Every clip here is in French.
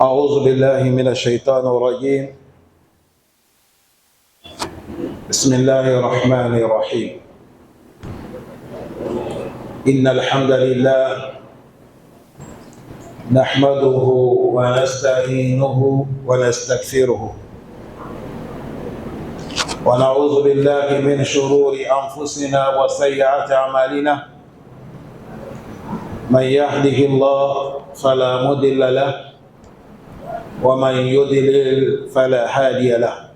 أعوذ بالله من الشيطان الرجيم. بسم الله الرحمن الرحيم. إن الحمد لله نحمده ونستعينه ونستغفره ونعوذ بالله من شرور أنفسنا وسيئات أعمالنا. من يهده الله فلا مضل له ومن يضلل فلا هادي له.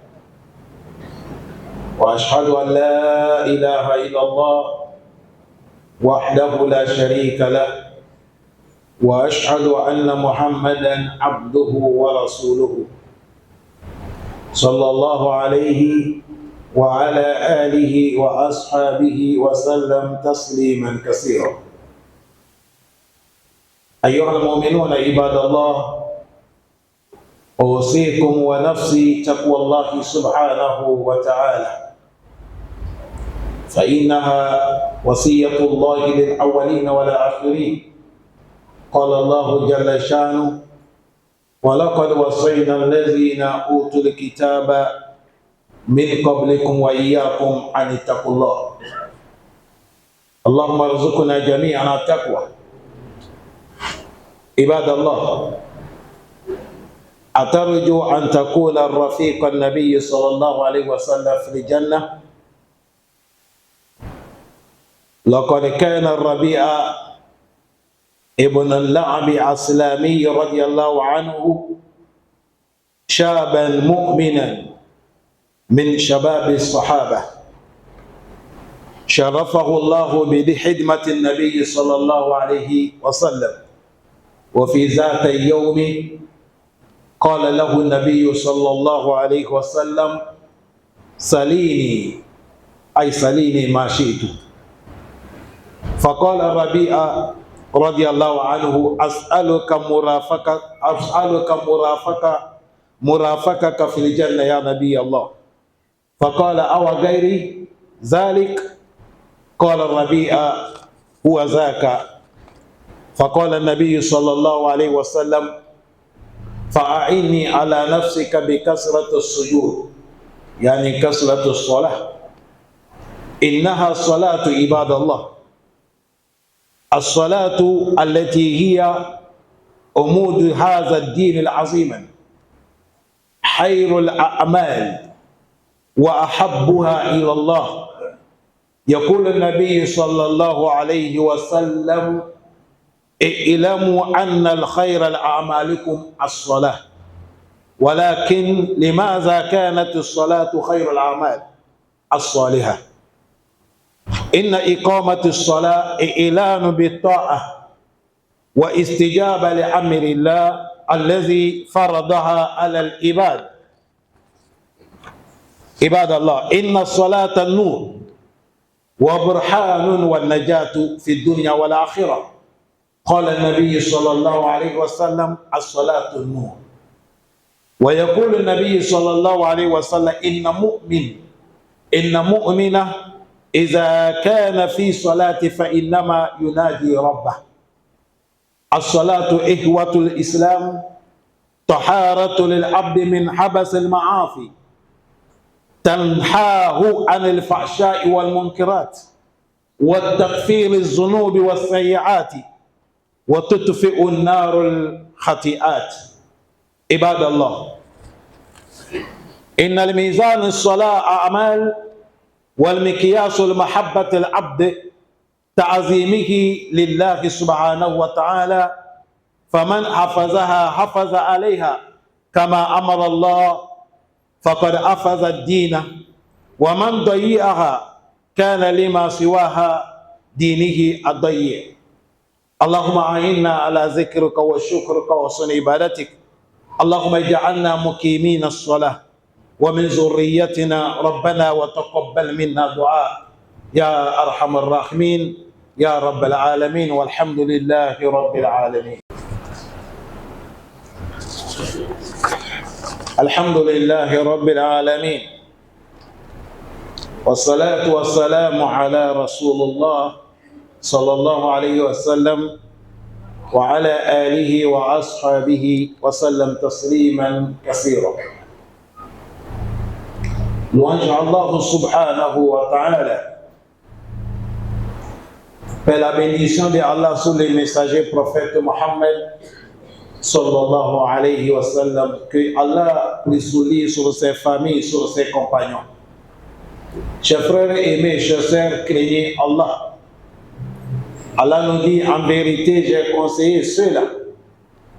وأشهد أن لا إله إلا الله وحده لا شريك له، وأشهد أن محمدا عبده ورسوله صلى الله عليه وعلى آله وأصحابه وسلم تسليما كثيرا. أيها المؤمنون عباد الله، أوصيكم ونفسي تقوى الله سبحانه وتعالى، فإنها وصية الله للأولين والآخرين. قال الله جل شانه: ولقد وصينا الذين أوتوا الكتاب من قبلكم وإياكم أن اتقوا الله. اللهم ارزقنا جميعا التقوى. عباد الله، أترجو أن تكون الرفيق النبي صلى الله عليه وسلم في الجنة؟ لقد كان الربيع ابن اللعب السلامي رضي الله عنه شابا مؤمنا من شباب الصحابة، شرفه الله بخدمة النبي صلى الله عليه وسلم. وفي ذات اليوم قال له النبي صلى الله عليه وسلم: سليني، أي سليني ما شئت. فقال الربيع رضي الله عنه: أسألك مرافقك في الجنة يا نبي الله. فقال: أو غير ذلك؟ قال الربيع: هو ذاك. فقال النبي صلى الله عليه وسلم: فأعني على نفسك بكثرة السجود، يعني كثرة الصلاة. إنها الصلاة عباد الله، الصلاة التي هي عمود هذا الدين العظيم، خير الأعمال وأحبها إلى الله. يقول النبي صلى الله عليه وسلم: اعلموا أن الخير لأعمالكم الصلاة. ولكن لماذا كانت الصلاة خير الأعمال الصالحة؟ إن إقامة الصلاة إعلان بالطاعة واستجابة لأمر الله الذي فرضها على العباد. عباد الله، إن الصلاة النور وبرهان والنجاة في الدنيا والآخرة. قال النبي صلى الله عليه وسلم: الصلاة النور. ويقول النبي صلى الله عليه وسلم: إن مؤمنة إذا كان في صلاة فإنما يناجي ربه. الصلاة إخوة الإسلام طهارة للعبد من حبس المعاصي، تنهاه عن الفحشاء والمنكرات وتكفير الذنوب والسيئات وتطفئ النار الخطيئات. عباد الله، إن الميزان الصلاة أعمال، والمقياس المحبة العبد تعظيمه لله سبحانه وتعالى. فمن حفظها حفظ عليها كما أمر الله، فقد حفظ الدين. ومن ضيعها كان لما سواها دينه الضيع. اللهم أعنا على ذكرك وشكرك وحسن عبادتك. اللهم اجعلنا مقيمين الصلاة ومن ذريتنا ربنا وتقبل منا دعاء يا أرحم الراحمين يا رب العالمين. والحمد لله رب العالمين. الحمد لله رب العالمين، والصلاة والسلام على رسول الله صلى الله عليه وسلم وعلى آله وأصحابه وسلم تسليما كثيرا. Louange à Allah subhanahu wa ta'ala. Paix la bénédiction de Allah sur les messagers prophètes Mohammed sallallahu alayhi wa sallam. Que Allah puisse soulier sur ses familles, sur ses compagnons. Chers frères aimés, chers sœurs, craignez Allah. Allah nous dit, en vérité, j'ai conseillé ceux-là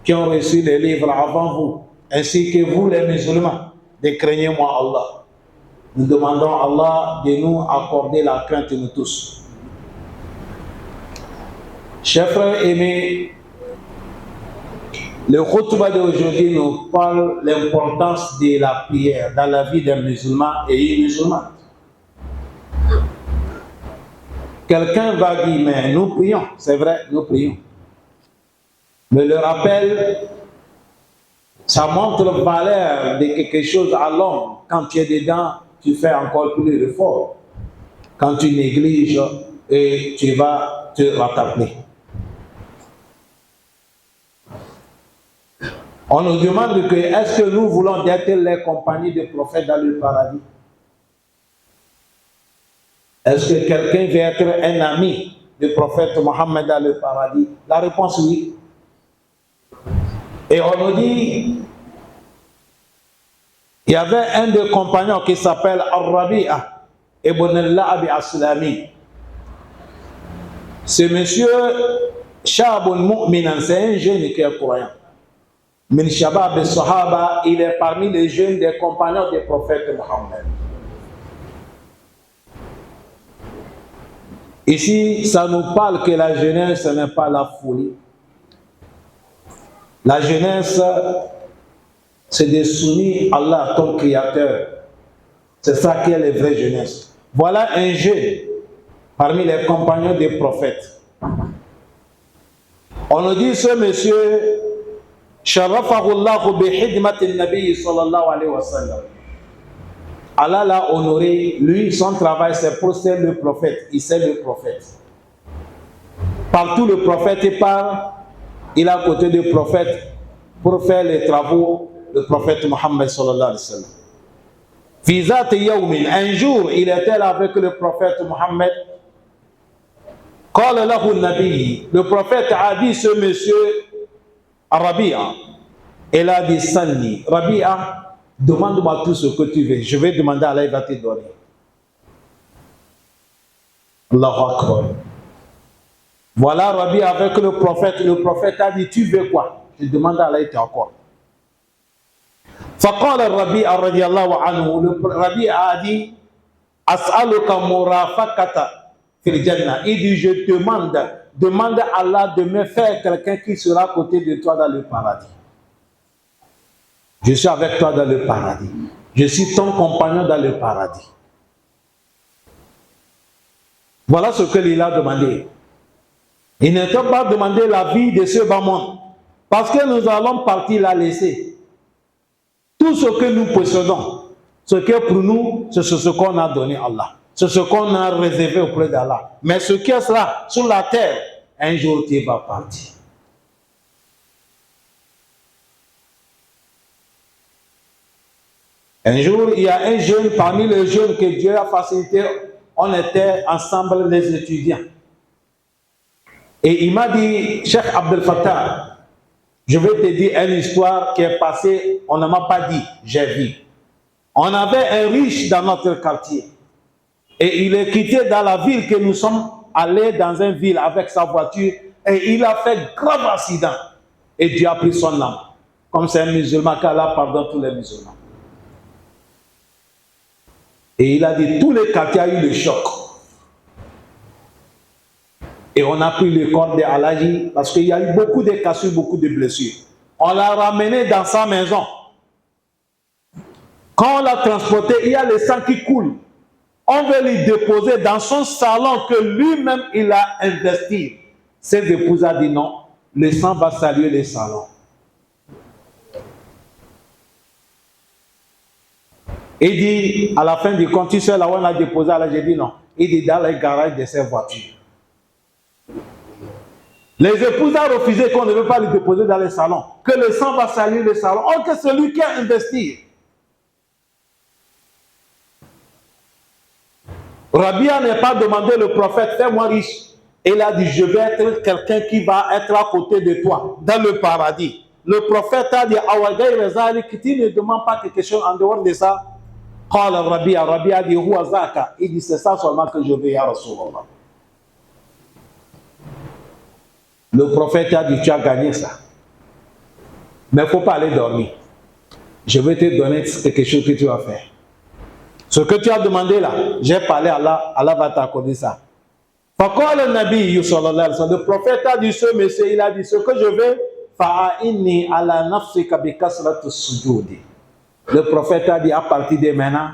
qui ont reçu les livres avant vous, ainsi que vous les musulmans, de craigner moi Allah. Nous demandons à Allah de nous accorder la crainte de nous tous. Chers frères aimés, le khutbah d'aujourd'hui nous parle de l'importance de la prière dans la vie des musulmans et une musulmane. Quelqu'un va dire, mais nous prions, c'est vrai, nous prions. Mais le rappel, ça montre la valeur de quelque chose à l'homme. Quand tu es dedans, tu fais encore plus d'efforts. Quand tu négliges, et tu vas te rattraper. On nous demande que, est-ce que nous voulons être les compagnies des prophètes dans le paradis? Est-ce que quelqu'un veut être un ami du prophète Mohammed dans le paradis? La réponse oui. Et on nous dit, il y avait un des compagnons qui s'appelle Ar-Rabi'a ibn al-La'ab Aslami. Ce monsieur, Shabun Mu'minan, c'est un jeune qui est croyant. Min Shabab al-Sahaba, il est parmi les jeunes des compagnons du prophète Mohammed. Ici, ça nous parle que la jeunesse n'est pas la folie. La jeunesse, c'est de s'unir à Allah, ton créateur. C'est ça qui est la vraie jeunesse. Voilà un jeune parmi les compagnons des prophètes. On nous dit ce monsieur, Sharafahullahu bi hidmatin nabi sallallahu alayhi wa sallam. Allah l'a honoré, lui, son travail, c'est pour ser le prophète. Il sert le prophète. Partout le prophète part, il est à côté du prophète pour faire les travaux du prophète Mohammed sallallahu alayhi wa sallam. Fizat yawmin, un jour, il était là avec le prophète Mohammed. Qala lahu nabi, le prophète a dit ce monsieur Rabi'a, il a dit Salni, Rabi'a, demande-moi tout ce que tu veux. Je vais demander à Allah, il va te donner. Allahu Akbar. Voilà Rabbi avec le prophète a dit, tu veux quoi? Je demande à Allah, il t'accorde. Faqala Rabbi radiyallahu anhu, le Rabbi a dit, As'aluka murafaqata fil jannah. Il dit, je demande à Allah de me faire quelqu'un qui sera à côté de toi dans le paradis. Je suis avec toi dans le paradis. Je suis ton compagnon dans le paradis. Voilà ce que il a demandé. Il ne t'a pas demandé la vie de ce bas monde. Parce que nous allons partir la laisser. Tout ce que nous possédons, ce qui est pour nous, c'est ce qu'on a donné à Allah. C'est ce qu'on a réservé auprès d'Allah. Mais ce qui est là, sur la terre, un jour tu vas partir. Un jour, il y a un jeune, parmi les jeunes que Dieu a facilité, on était ensemble les étudiants. Et il m'a dit, Cheikh Abdel Fattah, je vais te dire une histoire qui est passée, on ne m'a pas dit, j'ai vu. On avait un riche dans notre quartier. Et il est quitté dans la ville que nous sommes allés dans une ville avec sa voiture. Et il a fait grave accident. Et Dieu a pris son âme. Comme c'est un musulman, qu'Allah pardonne tous les musulmans. Et il a dit, tous les quartiers ont eu le choc. Et on a pris le corps de Alaji parce qu'il y a eu beaucoup de cassures, beaucoup de blessures. On l'a ramené dans sa maison. Quand on l'a transporté, il y a le sang qui coule. On veut lui déposer dans son salon que lui-même il a investi. Ses épouses a dit non, le sang va saluer le salon. Il dit, à la fin du compte, tu sais là où on a déposé, là j'ai dit non. Il dit dans les garages de ses voitures. Les épouses ont refusé qu'on ne veut pas les déposer dans les salons, que le sang va salir les salons. Or que celui qui a investi. Rabia n'a pas demandé le prophète, fais-moi riche. Il a dit, je vais être quelqu'un qui va être à côté de toi, dans le paradis. Le prophète a dit, tu ne demandes pas quelque chose en dehors de ça. Rabia a dit, il dit, c'est ça seulement que je veux, ya Rasulallah. Le prophète a dit, tu as gagné ça. Mais il ne faut pas aller dormir. Je vais te donner quelque chose que tu vas faire. Ce que tu as demandé là, j'ai parlé à Allah, Allah va t'accorder ça. Le prophète a dit, ce monsieur, il a dit, ce que je veux, le prophète a dit, à partir de maintenant,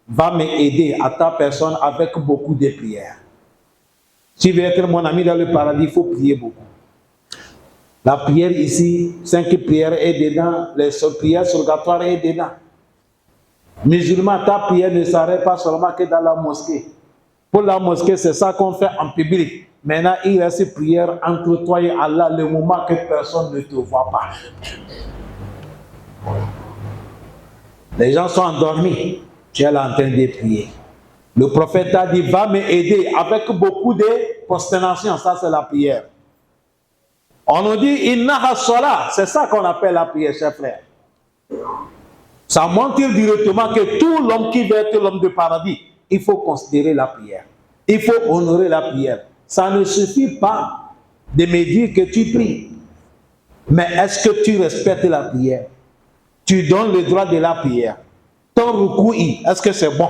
va m'aider à ta personne avec beaucoup de prières. Si tu veux être mon ami dans le paradis, il faut prier beaucoup. La prière ici, 5 prières est dedans, les prières surgatoires est dedans. Musulman, ta prière ne s'arrête pas seulement que dans la mosquée. Pour la mosquée, c'est ça qu'on fait en public. Maintenant, il reste prière entre toi et Allah le moment que personne ne te voit pas. Les gens sont endormis. Tu es là en train de prier. Le prophète a dit, va m'aider avec beaucoup de prosternation. Ça, c'est la prière. On nous dit, innaha salat. C'est ça qu'on appelle la prière, chers frères. Ça montre directement que tout l'homme qui veut être l'homme de paradis, il faut considérer la prière. Il faut honorer la prière. Ça ne suffit pas de me dire que tu pries. Mais est-ce que tu respectes la prière? Tu donnes le droit de la prière. Ton ruku'i, est-ce que c'est bon?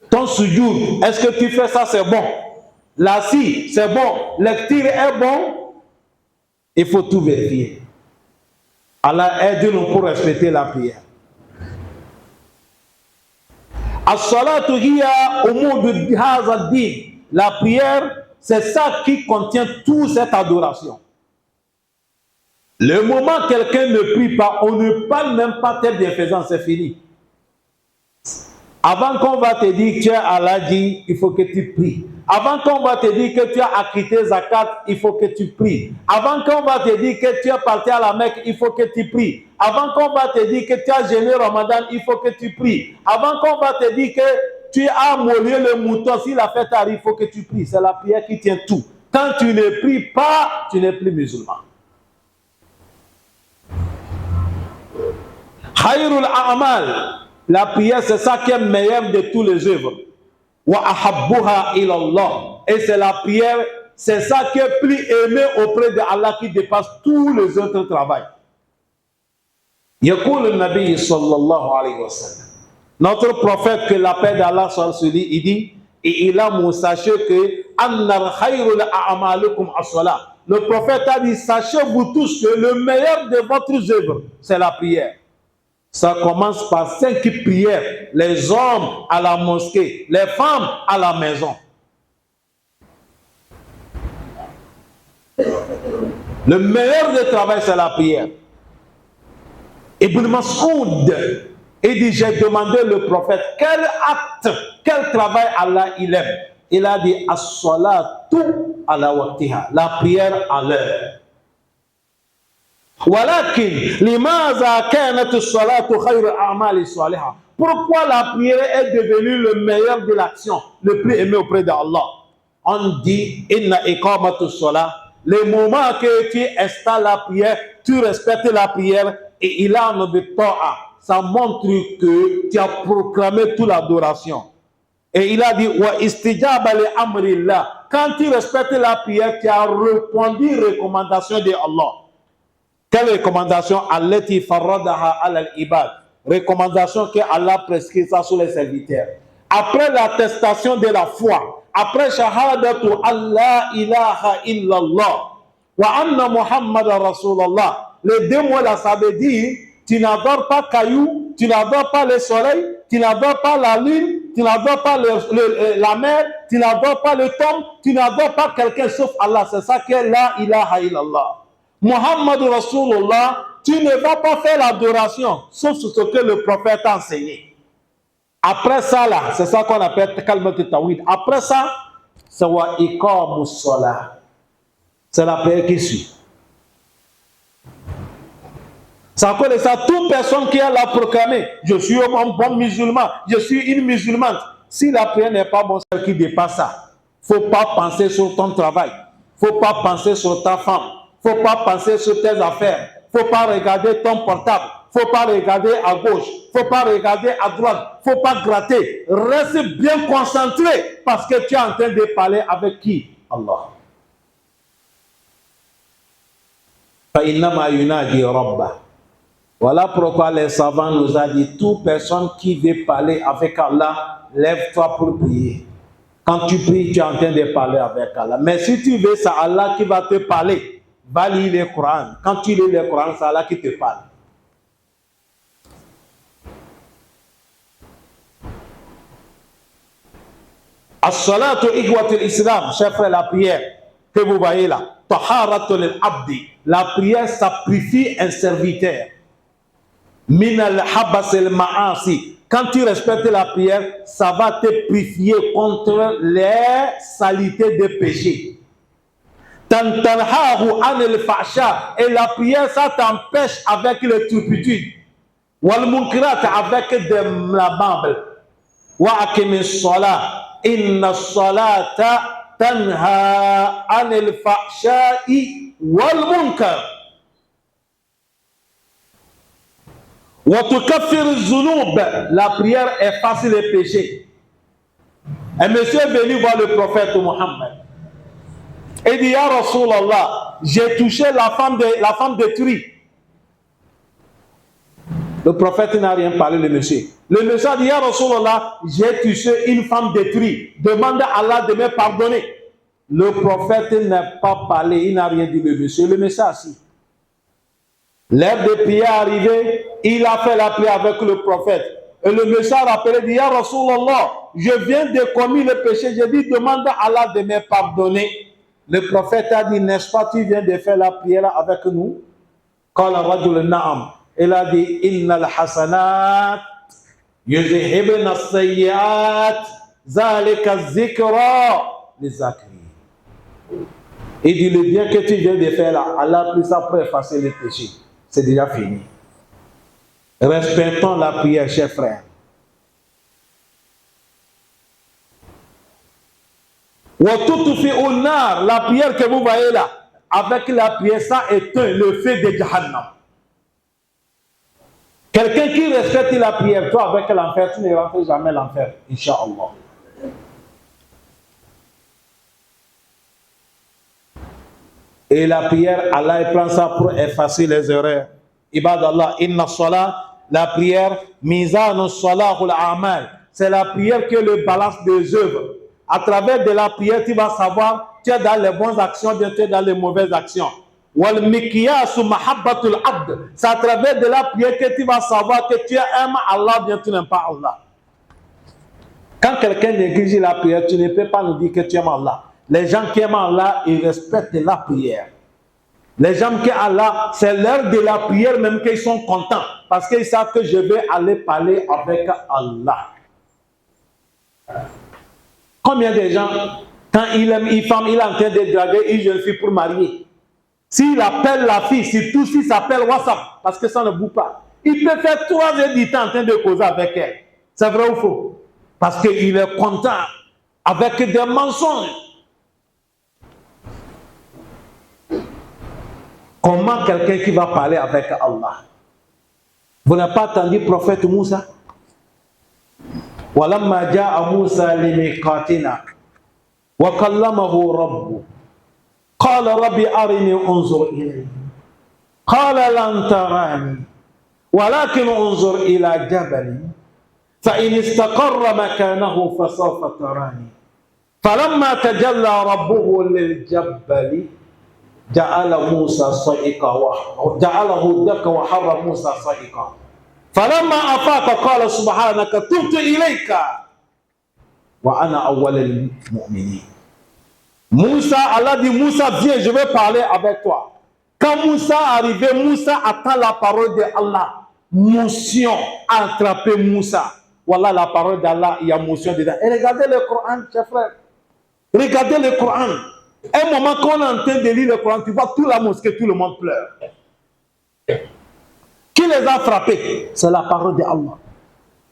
Ton sujoud, est-ce que tu fais ça, c'est bon? L'assis, c'est bon. Lecture est bon. Il faut tout vérifier. Allah aide-nous pour respecter la prière. As-salatu hiya umud hadha ad-din. La prière, c'est ça qui contient toute cette adoration. Le moment où quelqu'un ne prie pas, on ne parle même pas tes bienfaisance, c'est fini. Avant qu'on va te dire que tu es Allah dit, il faut que tu pries. Avant qu'on va te dire que tu as acquitté zakat, il faut que tu pries. Avant qu'on va te dire que tu es parti à la Mecque, il faut que tu pries. Avant qu'on va te dire que tu as jeûné Ramadan, il faut que tu pries. Avant qu'on va te dire que tu as molié le mouton, si la fête arrive, il faut que tu pries. C'est la prière qui tient tout. Quand tu ne pries pas, tu n'es plus musulman. Khayrul a'mal. La prière, c'est ça qui est meilleur de tous les œuvres. Wa ahabbuha ilallah. Et c'est la prière, c'est ça qui est plus aimé auprès de Allah qui dépasse tous les autres travaux. Yaqul al-Nabi sallallahu alayhi wa sallam. Notre prophète, que la paix d'Allah soit sur lui, il dit, et il a mon sachez que annar khayrul a'malukum as-salat. Le prophète a dit, sachez-vous tous que le meilleur de votre œuvre, c'est la prière. Ça commence par 5 prières. Les hommes à la mosquée, les femmes à la maison. Le meilleur des travail, c'est la prière. Ibn Mas'ud, il dit, j'ai demandé le prophète, quel acte, quel travail Allah il aime. Il a dit, as-salatu ala waqtiha, la prière à l'heure. Walakin limaza kanat as-salatu khayru a'mali salihah. Pourquoi la prière est devenue le meilleur de l'action, le plus aimé auprès d'Allah? On dit inna iqamatu as-salah, le moment que tu installes la prière, tu respectes la prière et il a un ta'a. Ça montre que tu as proclamé toute l'adoration. Et il a dit wa istijaba li amrillah. Quand tu respectes la prière, tu as répondu aux recommandations de Allah. Quelle recommandation? Allati faradaha ala al-ibad. Recommandation que Allah prescrit ça sur les serviteurs. Après l'attestation de la foi, après shahadatu Allah ilaha illallah wa anna Muhammad Rasulallah, les 2 mots là, ça veut dire tu n'adores pas caillou, tu n'adores pas le soleil, tu n'adores pas la lune, tu n'adores pas la mer, tu n'adores pas le tombe, tu n'adores pas quelqu'un sauf Allah. C'est ça qu'est la ilaha illallah. Muhammad Rasulullah, tu ne vas pas faire l'adoration, sauf ce que le prophète a enseigné. Après ça, là, c'est ça qu'on appelle kalmat tawhid. Après ça, c'est wa iqamus salat. C'est la prière qui suit. C'est à cause de ça, toute personne qui a la proclamé, je suis un bon musulman, je suis une musulmane. Si la prière n'est pas bonne, c'est qui dépasse ça. Il ne faut pas penser sur ton travail. Il ne faut pas penser sur ta femme. Il ne faut pas penser sur tes affaires. Il ne faut pas regarder ton portable. Il ne faut pas regarder à gauche. Il ne faut pas regarder à droite. Il ne faut pas gratter. Reste bien concentré parce que tu es en train de parler avec qui? Allah. Voilà pourquoi les savants nous ont dit, toute personne qui veut parler avec Allah, lève-toi pour prier. Quand tu pries, tu es en train de parler avec Allah. Mais si tu veux, c'est Allah qui va te parler. Va lire le Coran. Quand tu lis le Coran, c'est Allah qui te parle. As-salatu ikhwatul islam, chers frères, la prière que vous voyez là, taharatul abdi, la prière, ça purifie un serviteur. Min al-habas al-ma'asi. Quand tu respectes la prière, ça va te purifier contre les saletés de péché. Tantanhahu anil fahsha. Et la prière, ça t'empêche avec le turpitude. Wal munkirat, avec de la bamble. Wa akimis salat. Inna salata tanha anil fahsha'i wal munkar. La prière efface les péchés. Un monsieur est venu voir le prophète Mohammed. Il dit, Ya Rasulallah, j'ai touché la femme détruite. Le prophète n'a rien parlé, le monsieur. Le monsieur a dit, Ya Rasulallah, j'ai touché une femme détruite. Demande à Allah de me pardonner. Le prophète n'a pas parlé, il n'a rien dit, le monsieur. Le monsieur a assis. L'heure de prière arrivée, il a fait la prière avec le prophète. Et le monsieur a rappelé, dit, Ya Rasulallah, je viens de commettre le péché. J'ai dit, demande à Allah de me pardonner. Le prophète a dit, n'est-ce pas, tu viens de faire la prière avec nous? Qala rajul na'am. Il a dit, Inna al-hasanat yuzhibna as-sayyi'at zalika zikra lizakirin. Il dit, le bien que tu viens de faire là, Allah a pris ça pour effacer les péchés. C'est déjà fini. Respectons la prière, chers frères. La prière que vous voyez là, avec la prière, ça éteint le feu de Jahannam. Quelqu'un qui respecte la prière, toi avec l'enfer, tu ne rentres jamais l'enfer, Inch'Allah. Et la prière, Allah il prend ça pour effacer les erreurs. Ibadallah, inna salat, la prière, mizanu salahul a'mal. C'est la prière qui est le balance des œuvres. À travers de la prière, tu vas savoir, tu es dans les bonnes actions, bien tu es dans les mauvaises actions. Wal miqyasu mahabbatul abd. C'est à travers de la prière que tu vas savoir que tu aimes Allah, bien tu n'aimes pas Allah. Quand quelqu'un néglige la prière, tu ne peux pas nous dire que tu aimes Allah. Les gens qui aiment Allah, ils respectent la prière. Les gens qui aiment Allah, c'est l'heure de la prière même qu'ils sont contents. Parce qu'ils savent que je vais aller parler avec Allah. Combien de gens, quand il aime une femme, il est en train de draguer une jeune fille pour marier. S'il appelle la fille, surtout s'il s'appelle WhatsApp, parce que ça ne bouge pas, il peut faire 3 heures du temps en train de causer avec elle. C'est vrai ou faux? Parce qu'il est content avec des mensonges. Comment quelqu'un qui va parler avec Allah? Vous n'avez pas entendu le prophète Moussa? وَلَمَّا جَاءَ مُوسَى لِمِيقَاتِنَا وَكَلَّمَهُ رَبُّهُ قال ربي أرني انظر إليه قال لن تراني ولكن انظر إلى جبل فإن استقر مكانه فسوف تراني فلما تجلى ربه للجبل جعل موسى صعقا جعله دكا وحر موسى صعقا فلما أفاق قال سبحانك تبت إليك وأنا أول المؤمنين. Moussa, Allah dit, Moussa, viens, je vais parler avec toi. Quand Moussa est arrivé, Moussa attend la parole de Allah. Motion a attrapé Moussa. Voilà la parole d'Allah, il y a motion dedans. Et regardez le Coran, chers frères. Regardez le Coran. Un moment qu'on est en train de lire le Coran, tu vois toute la mosquée, tout le monde pleure. Qui les a frappés? C'est la parole d'Allah.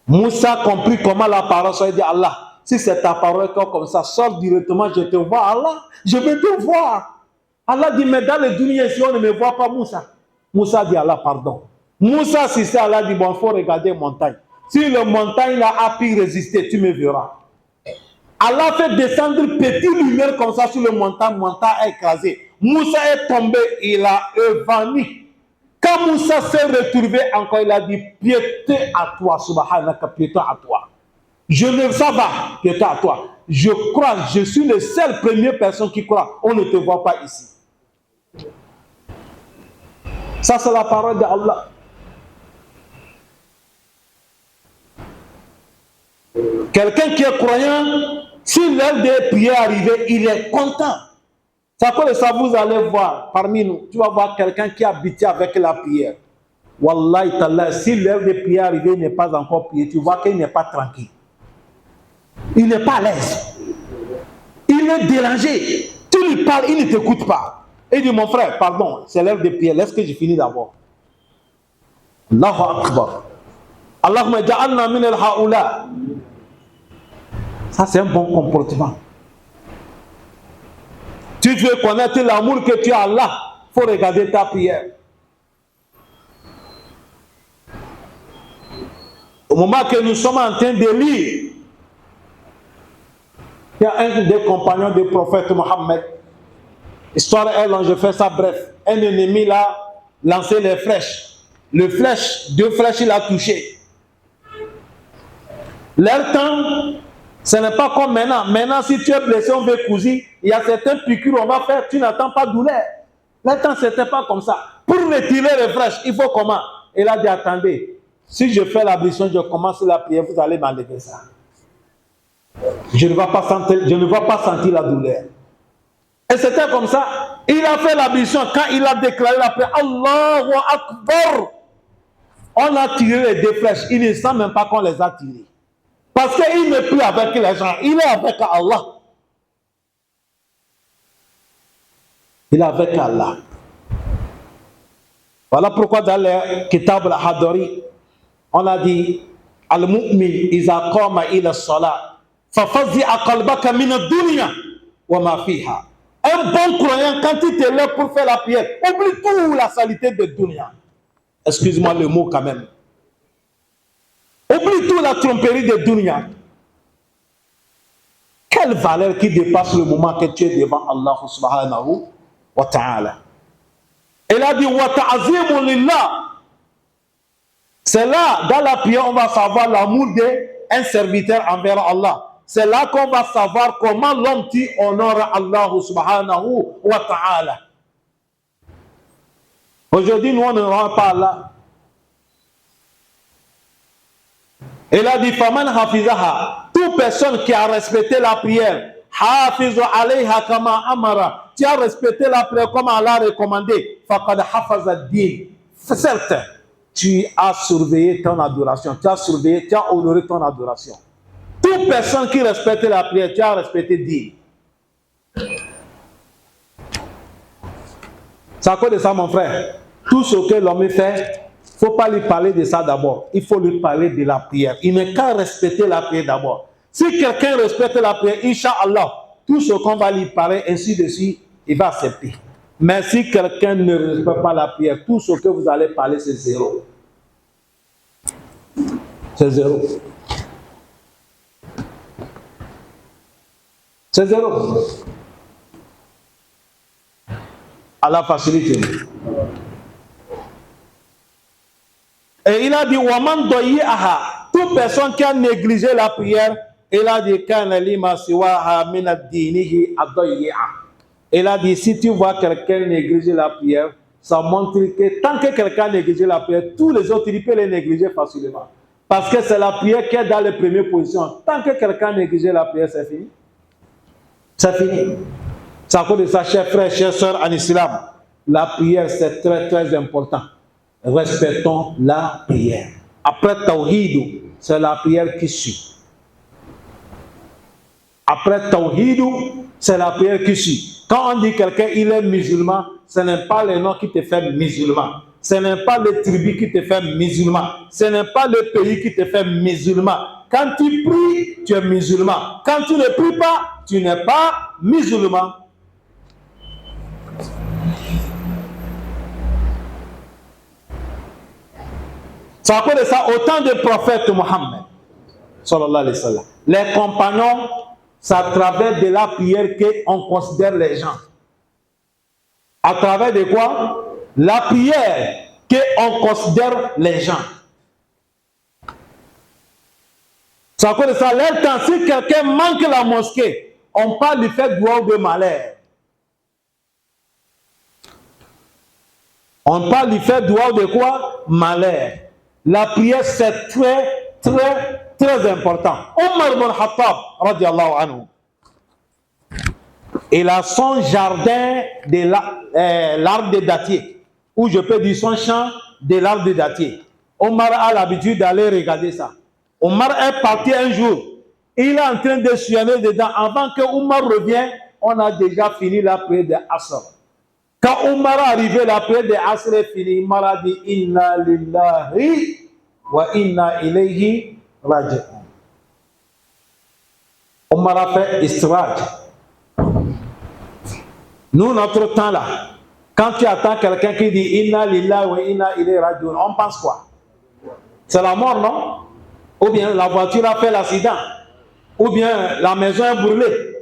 Moussa a compris comment la parole soit dit Allah. Si c'est ta parole comme ça, sors directement, je te vois. Allah, je vais te voir. Allah dit, mais dans le dunya, si on ne me voit pas, Moussa. Moussa dit Allah, pardon. Moussa, si c'est Allah, dit, bon, il faut regarder la montagne. Si la montagne là, a pu résister, tu me verras. Allah fait descendre petite lumière comme ça sur le montagne a écrasé. Moussa est tombé, il a évanoui. Quand Moussa s'est retrouvé encore, il a dit, piété à toi, subhanaka, piété à toi. Je ne sais pas, piété à toi. Je crois, je suis le seul première personne qui croit. On ne te voit pas ici. Ça, c'est la parole d'Allah. Quelqu'un qui est croyant, si l'heure des prières arrive, il est content. C'est quoi ça, vous allez voir parmi nous, tu vas voir quelqu'un qui habite avec la prière. Wallahi ta'ala, si l'heure de prière arrive, il n'est pas encore prié, tu vois qu'il n'est pas tranquille. Il n'est pas à l'aise. Il est dérangé. Tu lui parles, il ne t'écoute pas. Il dit, mon frère, pardon, c'est l'heure de prière, laisse que je finis d'abord. Allahu Akbar. Allahumma ja'alna min al-ha'ula. Ça, c'est un bon comportement. Tu veux connaître l'amour que tu as là, il faut regarder ta prière. Au moment que nous sommes en train de lire, il y a un des compagnons du prophète Mohammed. Histoire est longue, je fais ça bref. Un ennemi l'a lancé les flèches. Le flèche, 2 flèches, il a touché. Leur temps, ce n'est pas comme maintenant. Maintenant, si tu es blessé, on veut couser. Il y a certaines piqûres on va faire, tu n'attends pas de douleur. Leur temps, ce n'était pas comme ça. Pour retirer les flèches, il faut comment? Il a dit, attendez, si je fais l'ablution, je commence la prière, vous allez m'enlever ça. Je ne vais pas sentir la douleur. Et c'était comme ça. Il a fait l'ablution. Quand il a déclaré la prière, Allahu Akbar, on a tiré les 2 flèches. Il ne sent même pas qu'on les a tirées. Parce qu'il n'est plus avec les gens. Il est avec Allah. Il est avec Allah. Voilà pourquoi dans le Kitab al-Hadari, on a dit Al-Mu'min iza qama ila as-salat fafazzi'a qalbaka min ad-dunya wa ma fiha. Un bon croyant, quand il te lève pour faire la prière, oublie tout la saleté de dunya. Excuse-moi le mot quand même. Oublie tout la tromperie de dunya. Quelle valeur qui dépasse le moment que tu es devant Allah subhanahu wa ta'ala. Il a dit wa ta'azimu lillah. C'est là, dans la prière, on va savoir l'amour d'un serviteur envers Allah. C'est là qu'on va savoir comment l'homme qui honore Allah subhanahu wa ta'ala. Aujourd'hui, nous, on ne rend pas Allah. Il a dit, Faman hafizaha, toute personne qui a respecté la prière, hafizu alayha kama amara, tu as respecté la prière comme Allah a recommandé, faqad hafaza din. Certes, tu as surveillé ton adoration, tu as surveillé, tu as honoré ton adoration. Toute personne qui respecte la prière, tu as respecté din. C'est à cause de ça, mon frère. Tout ce que l'homme fait, il ne faut pas lui parler de ça d'abord. Il faut lui parler de la prière. Il n'est qu'à respecter la prière d'abord. Si quelqu'un respecte la prière, Inch'Allah, tout ce qu'on va lui parler, ainsi de suite, il va accepter. Mais si quelqu'un ne respecte pas la prière, tout ce que vous allez parler, c'est zéro. C'est zéro. C'est zéro. Allah facilite. Et il a dit, Waman doyi aha, toute personne qui a négligé la prière, il a dit, Kana lima siwaha min ad-dinihi adoyi'a. Il a dit, si tu vois quelqu'un négliger la prière, ça montre que tant que quelqu'un néglige la prière, tous les autres, il peut les négliger facilement. Parce que c'est la prière qui est dans les premières positions. Tant que quelqu'un néglige la prière, c'est fini. C'est fini. C'est à cause de ça, chers frères, chers sœurs en islam. La prière, c'est très, très important. Respectons la prière. Après Tawhid, c'est la prière qui suit. Après Tawhid, c'est la prière qui suit. Quand on dit quelqu'un, il est musulman, ce n'est pas le nom qui te fait musulman. Ce n'est pas le tribu qui te fait musulman. Ce n'est pas le pays qui te fait musulman. Quand tu pries, tu es musulman. Quand tu ne pries pas, tu n'es pas musulman. C'est à cause de ça, autant de prophètes Mohammed, sallallahu alayhi wa sallam, les compagnons, c'est à travers de la prière qu'on considère les gens. À travers de quoi? La prière qu'on considère les gens. C'est à cause de ça, leur temps, si quelqu'un manque la mosquée, on parle du fait dua de malheur. On parle du fait dua de quoi? Malheur. La prière, c'est très, très, très important. Omar ibn Khattab, radiallahu anhu, il a son jardin de l'arbre de dattier, ou je peux dire son champ de l'arbre de dattier. Omar a l'habitude d'aller regarder ça. Omar est parti un jour, il est en train de suivre dedans. Avant que Omar revienne, on a déjà fini la prière de Asr. Quand Omar est arrivé, la prière de Asr est finie. Omar a dit Inna lillahi wa inna ilayhi raji'un. Omar a fait istraj. Nous, notre temps là, quand tu attends quelqu'un qui dit Inna lillahi wa inna ilayhi raji'un, on pense quoi? C'est la mort, non? Ou bien la voiture a fait l'accident, ou bien la maison est brûlée,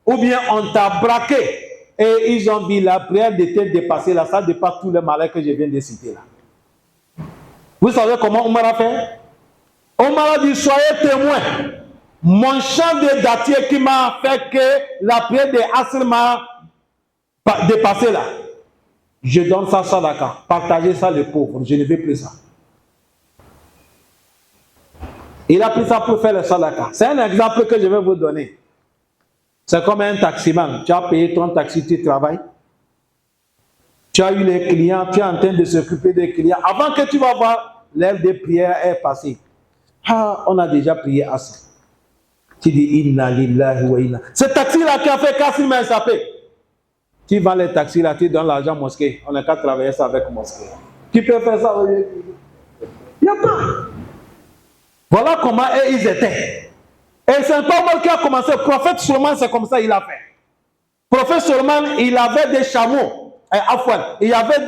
ou bien on t'a braqué. Et ils ont dit la prière de te dépasser là, ça dépasse tous les malheurs que je viens de citer là. Vous savez comment Omar a fait? Omar a dit, soyez témoins. Mon champ de dattier qui m'a fait que la prière de Asr m'a dépassé là. Je donne ça sadaka. Partagez ça les pauvres. Je ne veux plus ça. Il a pris ça pour faire le sadaka. C'est un exemple que je vais vous donner. C'est comme un taximan. Tu as payé ton taxi, tu travailles. Tu as eu les clients, tu es en train de s'occuper des clients. Avant que tu vas voir, l'heure de prière est passée. Ah, on a déjà prié à ça. Tu dis Inna lillahi wa inna. Ce taxi-là qui a fait casser mes sapés. Tu vends les taxis là, tu donnes l'argent à mosquée. On n'a qu'à travailler ça avec mosquée. Qui peut faire ça? Il n'y a pas. Voilà comment ils étaient. Et c'est pas moi qui a commencé. Le prophète Suleiman, c'est comme ça il a fait. Le prophète Suleiman, il avait des chameaux. Il y avait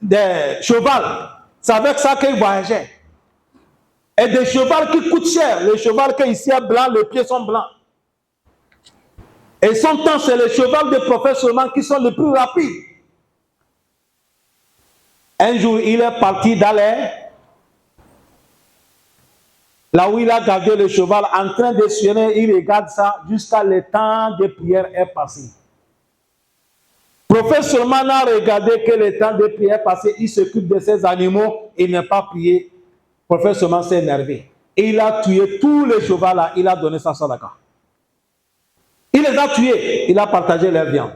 des chevals. C'est avec ça qu'il voyageait. Et des chevals qui coûtent cher. Les chevals qui ici sont blancs, les pieds sont blancs. Et son temps, c'est les chevals du prophète Suleiman qui sont les plus rapides. Un jour, il est parti d'aller là où il a gardé le cheval, en train de suivre, il regarde ça jusqu'à le temps de prière est passé. Le prophète Suleiman a regardé que le temps de prière est passé, il s'occupe de ses animaux, il n'a pas prié. Le prophète Suleiman s'est énervé. Et il a tué tous les chevaux là, il a donné sa sadaka. Il les a tués, il a partagé leur viande.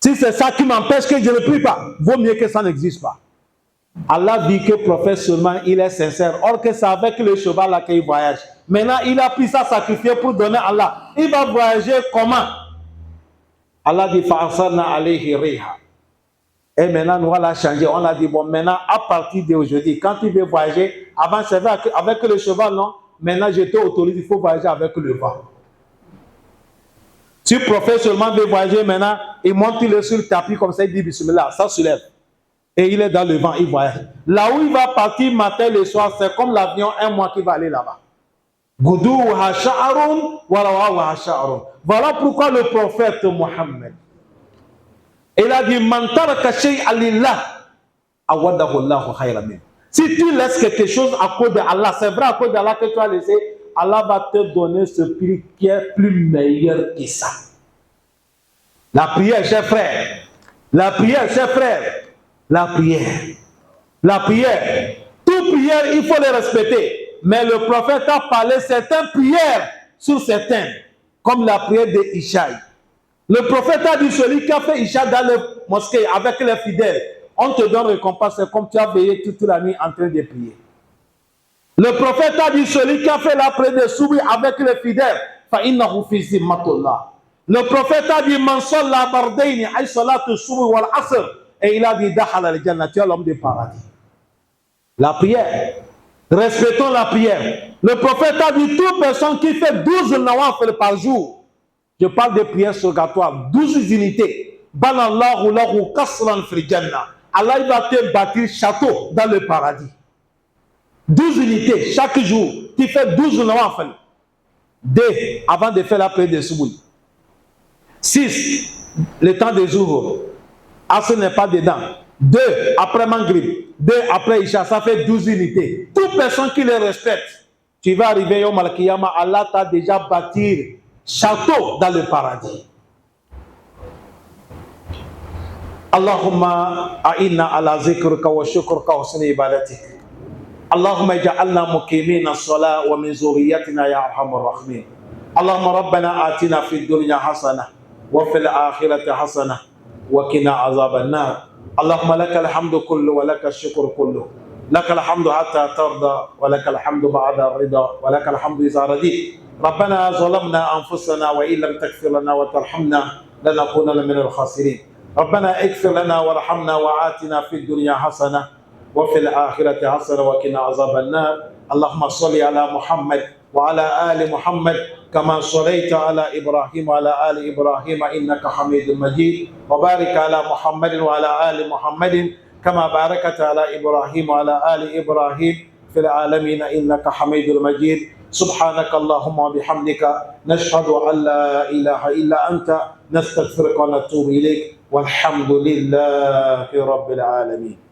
Si c'est ça qui m'empêche que je ne prie pas, vaut mieux que ça n'existe pas. Allah dit que le prophète Suleiman, il est sincère. Or que c'est avec le cheval là qu'il voyage. Maintenant, il a pris ça sacrifié pour donner à Allah. Il va voyager comment? Allah dit Fa'arsalna alayhi riha. Et maintenant, nous allons changer. On a dit, bon, maintenant, à partir d'aujourd'hui, quand tu veux voyager, avant, c'est avec le cheval, non? Maintenant, je t'autorise, il faut voyager avec le vent. Si le prophète Suleiman veut voyager maintenant, il monte sur le tapis comme ça, il dit Bismillah, ça se lève. Et il est dans le vent, il voyage. Là où il va partir matin et le soir, c'est comme l'avion, un mois qui va aller là-bas. Goudou hasha'arun, warawa hasha'arun. Voilà pourquoi le prophète Mohammed, il a dit, man taraka shay'an lillah, awadahu Allahu khayran min. Si tu laisses quelque chose à cause d'Allah, c'est vrai à cause d'Allah que tu as laissé, Allah va te donner ce prix qui est plus meilleur que ça. La prière, chers frères. La prière, chers frères. La prière. La prière. Toute prière, il faut les respecter. Mais le prophète a parlé certaines prières sur certaines, comme la prière de Ishaï. Le prophète a dit, celui qui a fait Ishaï dans la mosquée avec les fidèles, on te donne récompense comme tu as veillé toute la nuit en train de prier. Le prophète a dit, celui qui a fait la prière de Soubi avec les fidèles, fa'innahu fi zimmatullah. Le prophète a dit Man salla bardaini ay salatu subh wal asr. Et il a dit Dakhala al jannah, tu es l'homme du paradis. La prière. Respectons la prière. Le prophète a dit toute personne qui fait 12 nawafil par jour. Je parle de prières surgatoires, 12 unités. Banallahu lahu kasran fil jannah. Allah va te bâtir château dans le paradis. 12 unités chaque jour. Tu fais 12 nawafil. 2 avant de faire la prière de Souboui. 6 le temps des jours. Asr n'est pas dedans. 2 après Maghrib. 2 après Isha. Ça fait 12 unités. Toute personne qui les respecte, tu vas arriver au Malkiyama. Allah t'a déjà bâti château dans le paradis. Allahumma a'inna ala zikrika wa shukrika wa husni ibadatik. Allahumma ij'alna muqimina as-salah wa min zurriyyatina ya arhamar rahimin. Allahumma rabbana atina fid dunya hasanah wa fil akhirati hasanah wa qina azaban nar. Allahumma lakal hamdu kullu wa lakal shukru kullu. Lakal hamdu hatta tarda wa lakal hamdu ba'da rida wa lakal hamdu idha radit. ربنا ظلمنا أنفسنا وإن لم تغفر لنا وترحمنا لنكونن من الخاسرين. ربنا اغفر لنا وارحمنا وآتنا في الدنيا حسنة وفي الآخرة حسنة وقنا عذاب النار. اللهم صل على محمد وعلى آل محمد كما صليت على إبراهيم وعلى آل إبراهيم إنك حميد مجيد. وبارك على محمد وعلى آل محمد كما باركت على إبراهيم وعلى آل إبراهيم في العالمين إنك حميد مجيد. سبحانك اللهم وبحمدك نشهد أن لا إله إلا أنت نستغفرك ونتوب إليك والحمد لله رب العالمين.